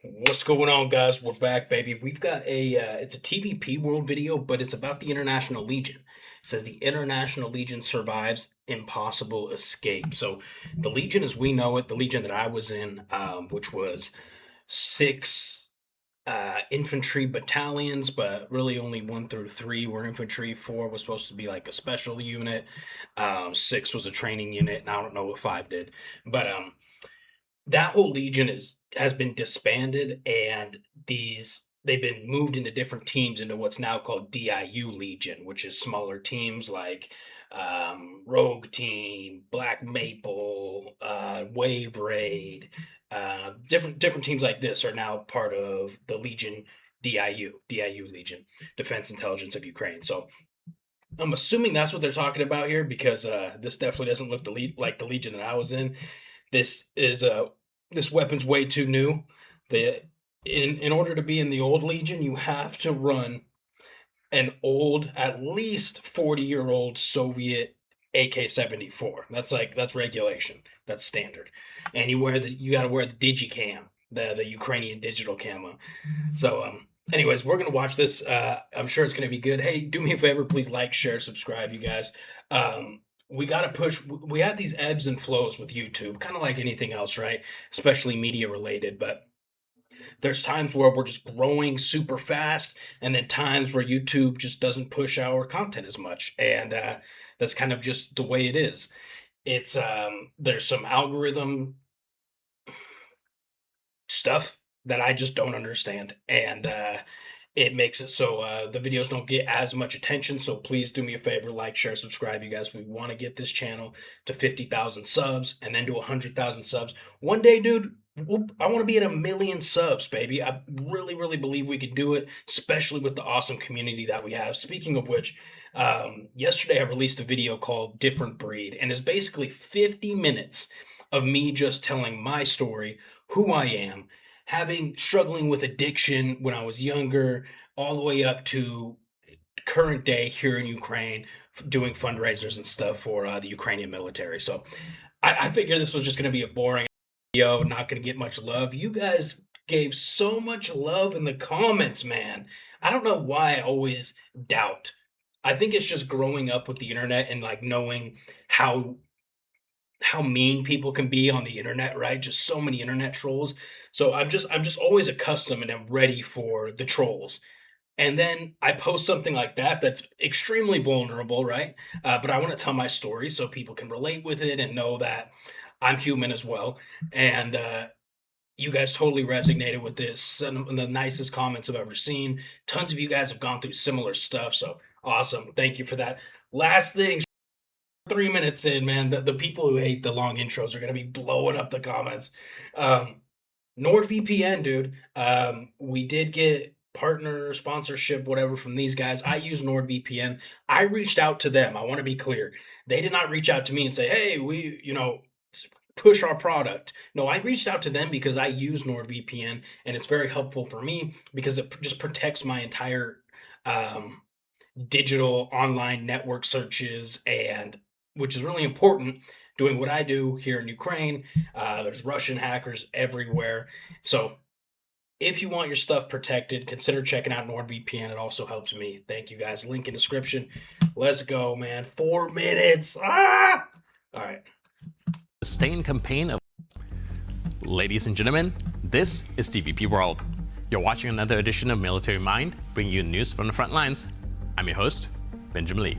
What's going on, guys? We're back, baby. We've got it's a TVP World video, but it's about the International Legion. It says the International Legion survives impossible escape. So the Legion as we know it, the Legion that I was in, which was six infantry battalions, but really only 1 through 3 were infantry. 4 was supposed to be like a special unit. 6 was a training unit, and I don't know what 5 did. But that whole legion has been disbanded, and they've been moved into different teams into what's now called DIU Legion, which is smaller teams like Rogue Team, Black Maple, Wave Raid, different teams like this are now part of the Legion DIU Legion, Defense Intelligence of Ukraine. So I'm assuming that's what they're talking about here, because this definitely doesn't look like the Legion that I was in. This weapon's way too new. In order to be in the old Legion, you have to run an old, at least 40-year-old Soviet AK-74. That's regulation. That's standard. And you got to wear the digicam, the Ukrainian digital camo. So anyways, we're gonna watch this. I'm sure it's gonna be good. Hey, do me a favor, please like, share, subscribe, you guys. We got to push. We have these ebbs and flows with YouTube, kind of like anything else, right? Especially media related. But there's times where we're just growing super fast, and then times where YouTube just doesn't push our content as much. And that's kind of just the way it is. It's there's some algorithm stuff that I just don't understand. And it makes it so the videos don't get as much attention. So please do me a favor, like, share, subscribe, you guys. We want to get this channel to 50,000 subs and then to 100,000 subs. One day, dude, I want to be at 1 million subs, baby. I really, really believe we can do it, especially with the awesome community that we have. Speaking of which, yesterday I released a video called Different Breed, and it's basically 50 minutes of me just telling my story, who I am, struggling with addiction when I was younger, all the way up to current day here in Ukraine, doing fundraisers and stuff for the Ukrainian military. So I figured this was just going to be a boring video, not going to get much love. You guys gave so much love in the comments, man. I don't know why I always doubt. I think it's just growing up with the internet and like knowing how mean people can be on the internet, right? Just so many internet trolls. So I'm just always accustomed and I'm ready for the trolls. And then I post something like that's extremely vulnerable, right? But I want to tell my story so people can relate with it and know that I'm human as well. And you guys totally resonated with this. Some of the nicest comments I've ever seen. Tons of you guys have gone through similar stuff. So awesome. Thank you for that. Last thing, 3 minutes in, man, the people who hate the long intros are going to be blowing up the comments. NORDVPN, dude. We did get partner sponsorship, whatever, from these guys. I use NORDVPN. I reached out to them. I want to be clear. They did not reach out to me and say, hey, we, push our product. No, I reached out to them because I use NORDVPN, and it's very helpful for me because it just protects my entire digital online network searches, and which is really important doing what I do here in Ukraine. There's Russian hackers everywhere. So if you want your stuff protected, consider checking out NordVPN. It also helps me. Thank you, guys. Link in description. Let's go, man. 4 minutes. All right. Sustained campaign of... Ladies and gentlemen, this is TVP World. You're watching another edition of Military Mind, bringing you news from the front lines. I'm your host, Benjamin Lee.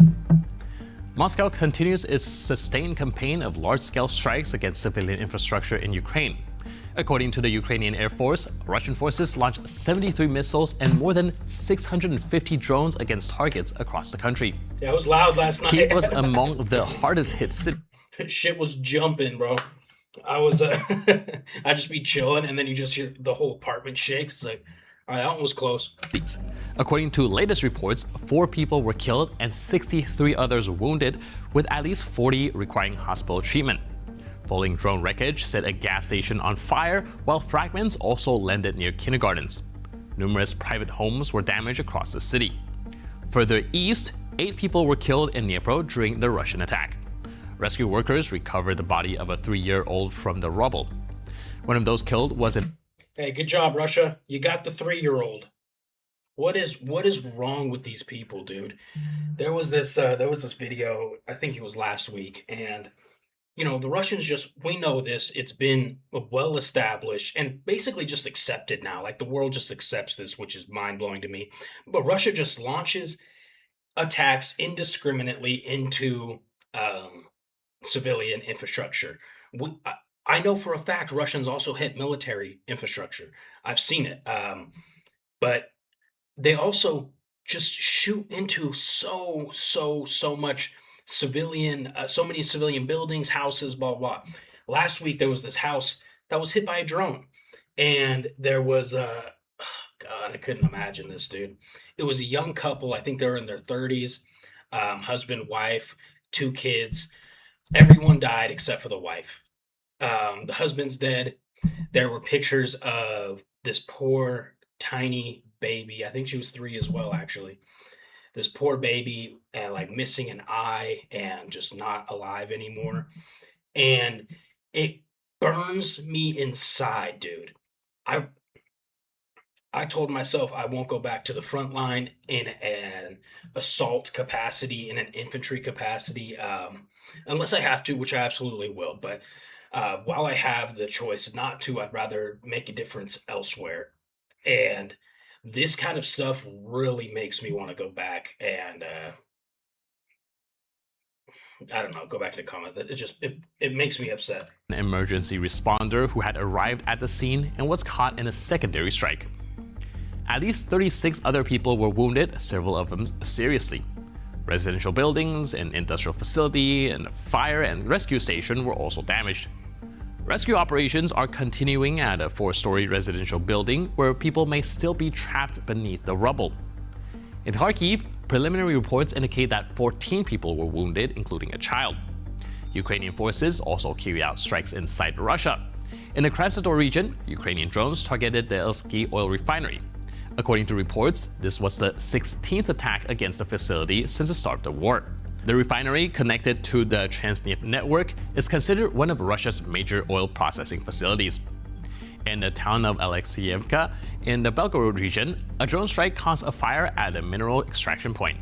Moscow continues its sustained campaign of large-scale strikes against civilian infrastructure in Ukraine. According to the Ukrainian Air Force, Russian forces launched 73 missiles and more than 650 drones against targets across the country. Yeah, it was loud last night. Kyiv was among the hardest hit cities. Shit was jumping, bro. I was, I just be chilling, and then you just hear the whole apartment shakes. It's like, all right, that one was close. According to latest reports, 4 people were killed and 63 others wounded, with at least 40 requiring hospital treatment. Falling drone wreckage set a gas station on fire, while fragments also landed near kindergartens. Numerous private homes were damaged across the city. Further east, 8 people were killed in Dnipro during the Russian attack. Rescue workers recovered the body of a 3-year-old from the rubble. One of those killed was an... Hey, good job, Russia. You got the 3-year-old. What is wrong with these people, dude? There was this video, I think it was last week, and the Russians just we know this. It's been well established and basically just accepted now. Like the world just accepts this, which is mind-blowing to me. But Russia just launches attacks indiscriminately into um, civilian infrastructure. I know for a fact Russians also hit military infrastructure. I've seen it. But they also just shoot into so much so many civilian buildings, houses, blah blah. Last week there was this house that was hit by a drone, and there was a God, I couldn't imagine this, dude. It was a young couple. I think they were in their 30s, husband, wife, 2 kids. Everyone died except for the wife. The husband's dead. There were pictures of this poor tiny baby. I think she was 3 as well, actually. This poor baby, and like missing an eye and just not alive anymore. And it burns me inside, dude. I I told myself I won't go back to the front line in an assault capacity, in an infantry capacity, unless I have to, which I absolutely will. But while I have the choice not to, I'd rather make a difference elsewhere. And this kind of stuff really makes me want to go back and I don't know, go back to the comment. It makes me upset. An emergency responder who had arrived at the scene and was caught in a secondary strike. At least 36 other people were wounded, several of them seriously. Residential buildings, an industrial facility, and a fire and rescue station were also damaged. Rescue operations are continuing at a 4-story residential building where people may still be trapped beneath the rubble. In Kharkiv, preliminary reports indicate that 14 people were wounded, including a child. Ukrainian forces also carried out strikes inside Russia. In the Krasnodar region, Ukrainian drones targeted the Elsky oil refinery. According to reports, this was the 16th attack against the facility since the start of the war. The refinery, connected to the Transneft network, is considered one of Russia's major oil processing facilities. In the town of Alexeyevka in the Belgorod region, a drone strike caused a fire at a mineral extraction point.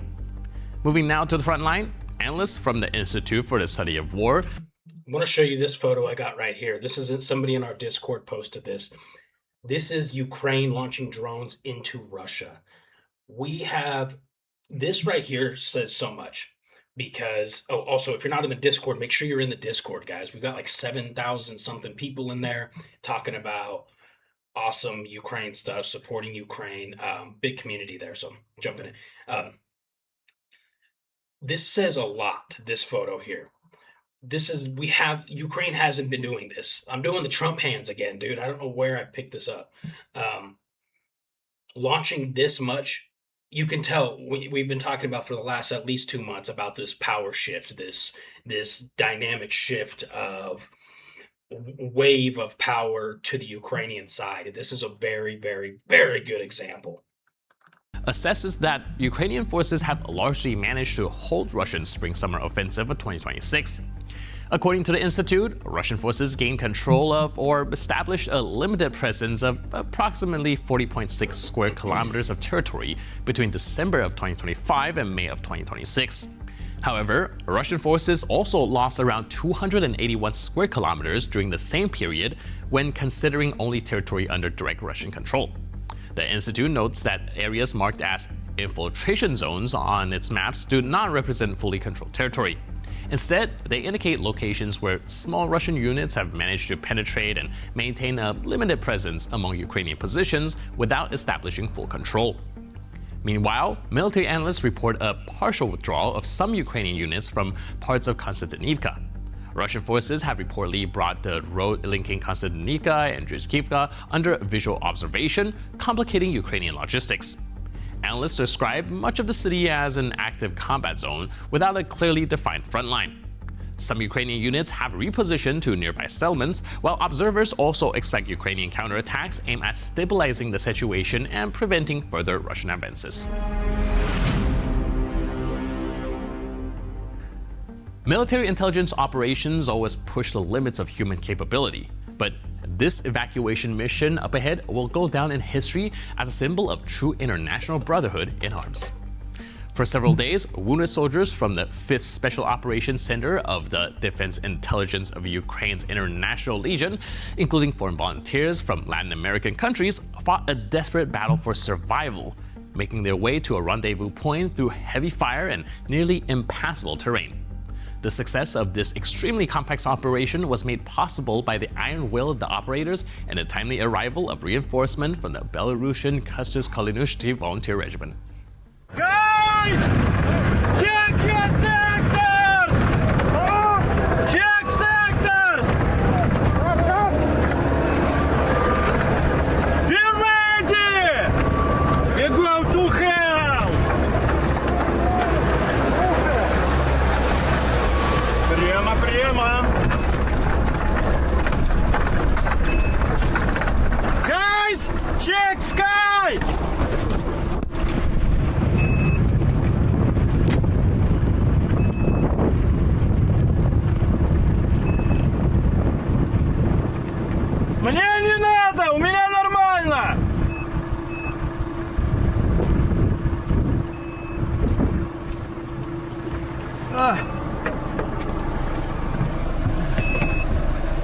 Moving now to the front line, analysts from the Institute for the Study of War. I want to show you this photo I got right here. This isn't somebody in our Discord posted this. This is Ukraine launching drones into Russia. We have this right here says so much because, oh, also, if you're not in the Discord, make sure you're in the Discord, guys. We've got like 7,000 something people in there talking about awesome Ukraine stuff, supporting Ukraine. Big community there, so I'm jumping in. This says a lot, this photo here. Ukraine hasn't been doing this. I'm doing the Trump hands again, dude. I don't know where I picked this up. Launching this much, you can tell we've been talking about for the last at least 2 months about this power shift, this dynamic shift of wave of power to the Ukrainian side. This is a very, very, very good example. Assesses that Ukrainian forces have largely managed to hold Russian spring-summer offensive of 2026. According to the Institute, Russian forces gained control of or established a limited presence of approximately 40.6 square kilometers of territory between December of 2025 and May of 2026. However, Russian forces also lost around 281 square kilometers during the same period when considering only territory under direct Russian control. The Institute notes that areas marked as infiltration zones on its maps do not represent fully controlled territory. Instead, they indicate locations where small Russian units have managed to penetrate and maintain a limited presence among Ukrainian positions without establishing full control. Meanwhile, military analysts report a partial withdrawal of some Ukrainian units from parts of Konstantinivka. Russian forces have reportedly brought the road linking Konstantinivka and Zhizhkivka under visual observation, complicating Ukrainian logistics. Analysts describe much of the city as an active combat zone without a clearly defined front line. Some Ukrainian units have repositioned to nearby settlements, while observers also expect Ukrainian counterattacks aimed at stabilizing the situation and preventing further Russian advances. Military intelligence operations always push the limits of human capability, but This evacuation mission up ahead will go down in history as a symbol of true international brotherhood in arms. For several days, wounded soldiers from the 5th Special Operations Center of the Defense Intelligence of Ukraine's International Legion, including foreign volunteers from Latin American countries, fought a desperate battle for survival, making their way to a rendezvous point through heavy fire and nearly impassable terrain. The success of this extremely complex operation was made possible by the iron will of the operators and the timely arrival of reinforcement from the Belarusian Custos Kalinushty Volunteer Regiment. Guys! Check your sectors! Check sectors! Be ready! We go to hell! Прямо! Guys! Check sky! Мне не надо, у меня нормально.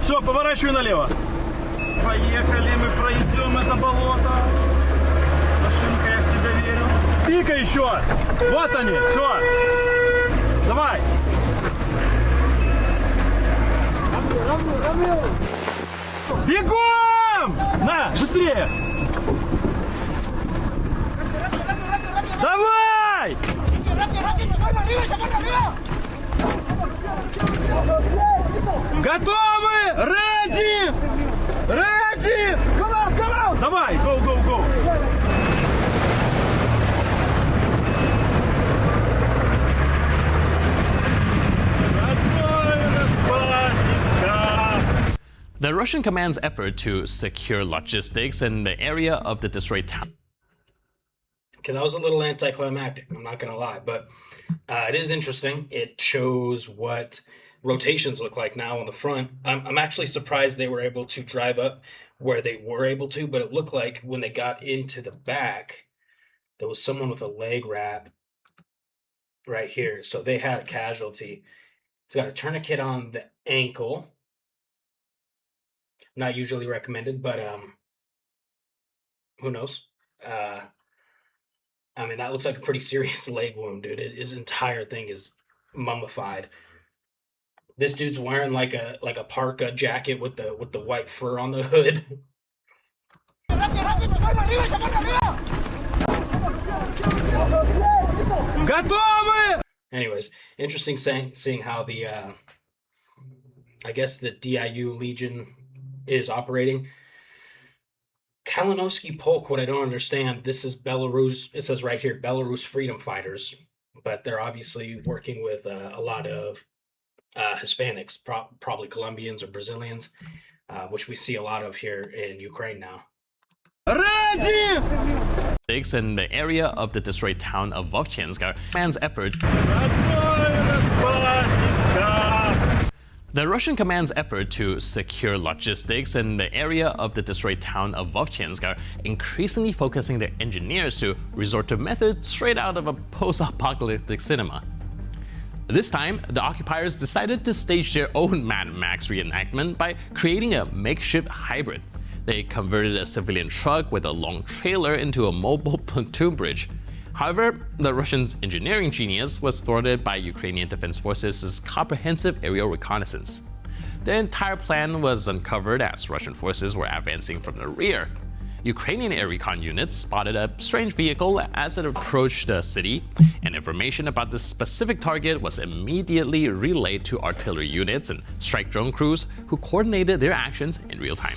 Все, поворачивай налево. Поехали, мы пройдем это болото. Машинка, я в тебя верю. Пика еще. Вот они, все. Давай. Бегом! На, быстрее! Давай! Готовы? Ready! Ready! Давай, go! The Russian command's effort to secure logistics in the area of the destroyed town. Okay, that was a little anticlimactic, I'm not going to lie, but it is interesting. It shows what rotations look like now on the front. I'm actually surprised they were able to drive up where they were able to, but it looked like when they got into the back, there was someone with a leg wrap right here. So they had a casualty. He's got a tourniquet on the ankle. Not usually recommended, but who knows? I mean, that looks like a pretty serious leg wound, dude. His entire thing is mummified. This dude's wearing like a parka jacket with the white fur on the hood. Готовы! Anyways, interesting seeing how the I guess the DIU Legion is operating. Kalinowski Polk, what I don't understand, this is Belarus. It says right here, Belarus Freedom Fighters, but they're obviously working with a lot of Hispanics, probably Colombians or Brazilians, which we see a lot of here in Ukraine now. Ready! In the area of the destroyed town of Vovchansk, man's effort. The Russian command's effort to secure logistics in the area of the destroyed town of Vovchansk are increasingly focusing their engineers to resort to methods straight out of a post-apocalyptic cinema. This time, the occupiers decided to stage their own Mad Max reenactment by creating a makeshift hybrid. They converted a civilian truck with a long trailer into a mobile pontoon bridge. However, the Russians' engineering genius was thwarted by Ukrainian Defense Forces' comprehensive aerial reconnaissance. The entire plan was uncovered as Russian forces were advancing from the rear. Ukrainian air recon units spotted a strange vehicle as it approached the city, and information about the specific target was immediately relayed to artillery units and strike drone crews who coordinated their actions in real time.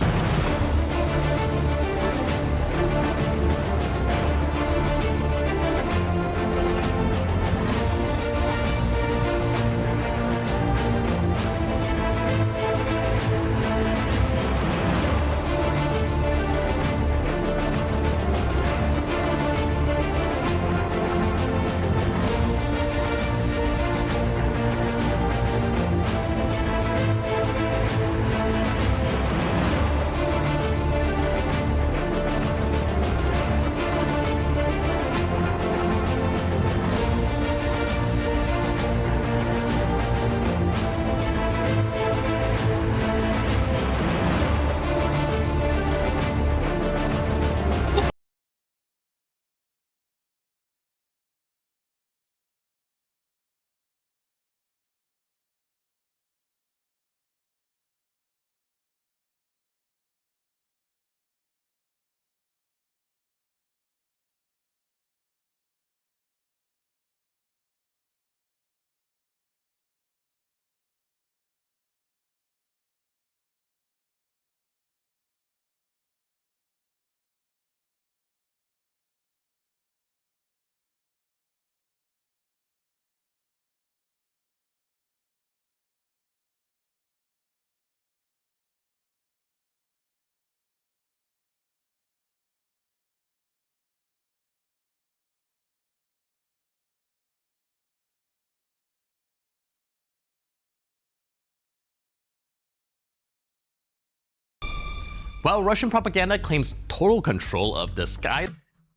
While Russian propaganda claims total control of the sky,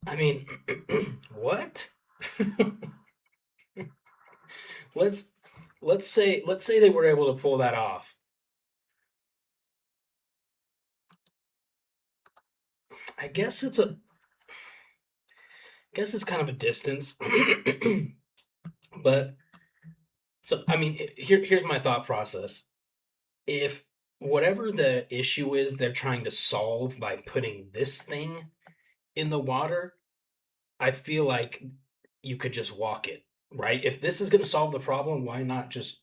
I mean, what? let's say they were able to pull that off. I guess it's kind of a distance. But so I mean, here's my thought process. If whatever the issue is they're trying to solve by putting this thing in the water, I feel like you could just walk it, right? If this is going to solve the problem, why not just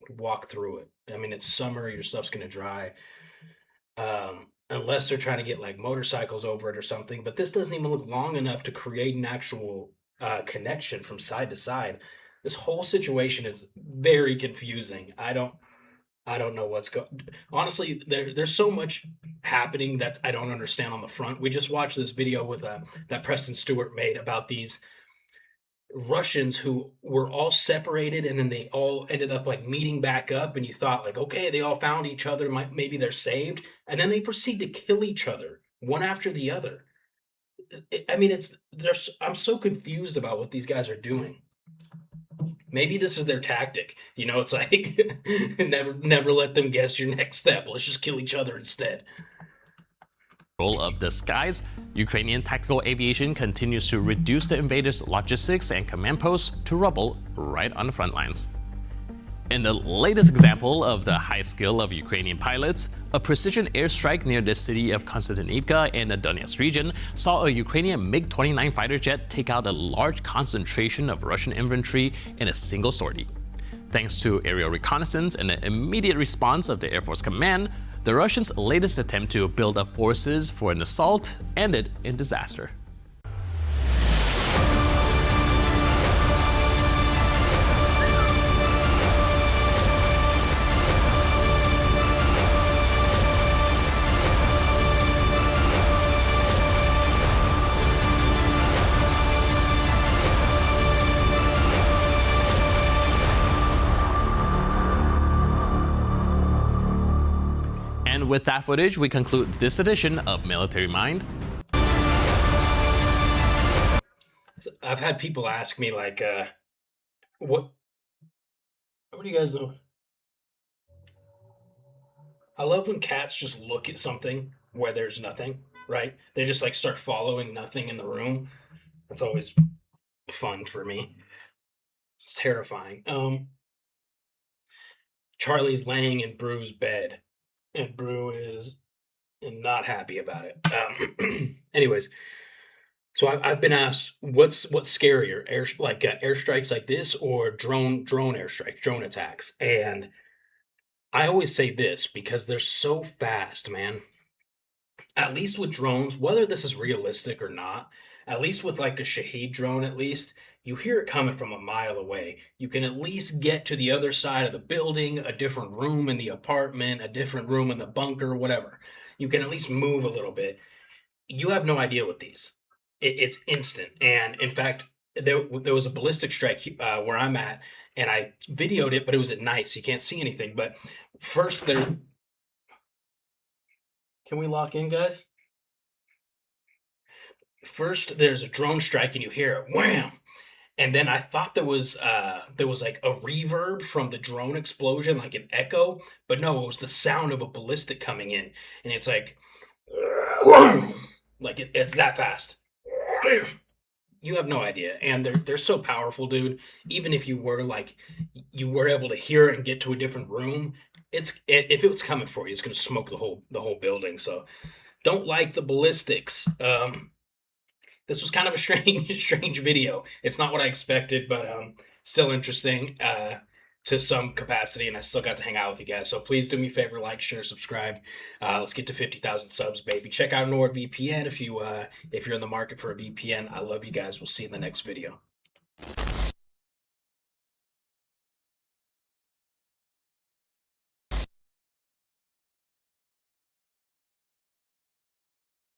walk through it? I mean, it's summer, your stuff's going to dry. Unless they're trying to get like motorcycles over it or something, but this doesn't even look long enough to create an actual connection from side to side. This whole situation is very confusing. I don't know what's going. Honestly, there's so much happening that I don't understand on the front. We just watched this video with that Preston Stewart made about these Russians who were all separated, and then they all ended up like meeting back up, and you thought like, okay, they all found each other, maybe they're saved, and then they proceed to kill each other one after the other. I mean, I'm so confused about what these guys are doing. Maybe this is their tactic. You know, it's like never let them guess your next step. Let's just kill each other instead. Of the skies, Ukrainian tactical aviation continues to reduce the invaders' logistics and command posts to rubble right on the front lines. In the latest example of the high skill of Ukrainian pilots, a precision airstrike near the city of Konstantinivka in the Donetsk region saw a Ukrainian MiG-29 fighter jet take out a large concentration of Russian infantry in a single sortie. Thanks to aerial reconnaissance and the immediate response of the Air Force Command, the Russians' latest attempt to build up forces for an assault ended in disaster. And with that footage, we conclude this edition of Military Mind. I've had people ask me like, what are you guys doing? I love when cats just look at something where there's nothing, right? They just like start following nothing in the room. That's always fun for me. It's terrifying. Charlie's laying in Brew's bed, and Brew is not happy about it. Anyways, so I've been asked what's scarier, airstrikes like this or drone airstrikes, drone attacks, and I always say this because they're so fast, man. At least with drones, whether this is realistic or not, at least with like a Shahed drone, at least you hear it coming from a mile away. You can at least get to the other side of the building, a different room in the apartment, a different room in the bunker, whatever. You can at least move a little bit. You have no idea with these. It's instant. And in fact, there was a ballistic strike where I'm at, and I videoed it, but it was at night, so you can't see anything. But first, can we lock in, guys? First, there's a drone strike, and you hear it, wham! And then I thought there was like a reverb from the drone explosion, like an echo, but no, it was the sound of a ballistic coming in, and it's like, it's that fast. You have no idea, and they're so powerful, dude. Even if you were able to hear it and get to a different room, if it was coming for you, it's gonna smoke the whole building. So, don't like the ballistics. This was kind of a strange video. It's not what I expected, but still interesting to some capacity, and I still got to hang out with you guys. So please do me a favor, like, share, subscribe. Let's get to 50,000 subs, baby. Check out NordVPN if you're in the market for a VPN. I love you guys. We'll see you in the next video.